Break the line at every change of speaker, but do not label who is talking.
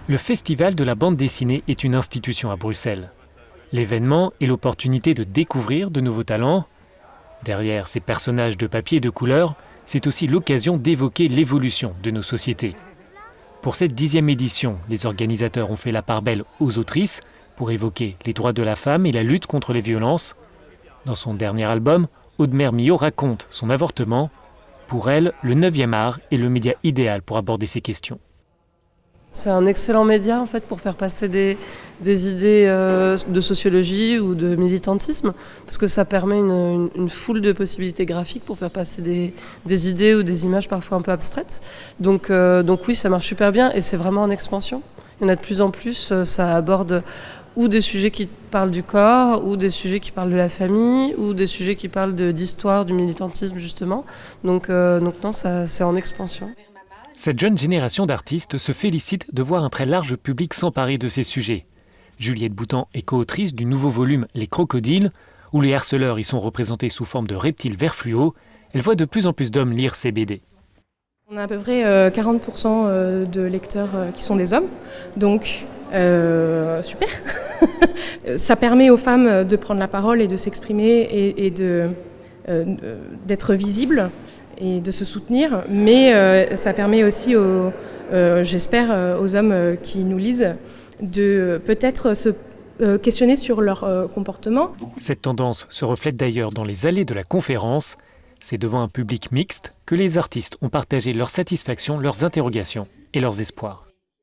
Le Festival de la bande dessinée est une institution à Bruxelles. L'événement est l'opportunité de découvrir de nouveaux talents. Derrière ces personnages de papier et de couleur, c'est aussi l'occasion d'évoquer l'évolution de nos sociétés. Pour cette 10e édition, les organisateurs ont fait la part belle aux autrices pour évoquer les droits de la femme et la lutte contre les violences. Dans son dernier album, Aude-Mère Millot raconte son avortement. Pour elle, le 9e art est le média idéal pour aborder ces questions.
C'est un excellent média en fait pour faire passer des idées de sociologie ou de militantisme, parce que ça permet une foule de possibilités graphiques pour faire passer des idées ou des images parfois un peu abstraites. Donc oui, ça marche super bien et c'est vraiment en expansion. Il y en a de plus en plus, ça aborde ou des sujets qui parlent du corps, ou des sujets qui parlent de la famille, ou des sujets qui parlent d'histoire, du militantisme justement. Donc non, ça, c'est en expansion.
Cette jeune génération d'artistes se félicite de voir un très large public s'emparer de ces sujets. Juliette Boutan est co-autrice du nouveau volume Les Crocodiles, où les harceleurs y sont représentés sous forme de reptiles vert fluo. Elle voit de plus en plus d'hommes lire ces BD.
On a à peu près 40% de lecteurs qui sont des hommes, donc super. Ça permet aux femmes de prendre la parole et de s'exprimer et d'être visibles et de se soutenir, mais ça permet aussi, j'espère, aux hommes qui nous lisent de peut-être se questionner sur leur comportement.
Cette tendance se reflète d'ailleurs dans les allées de la conférence. C'est devant un public mixte que les artistes ont partagé leurs satisfactions, leurs interrogations et leurs espoirs.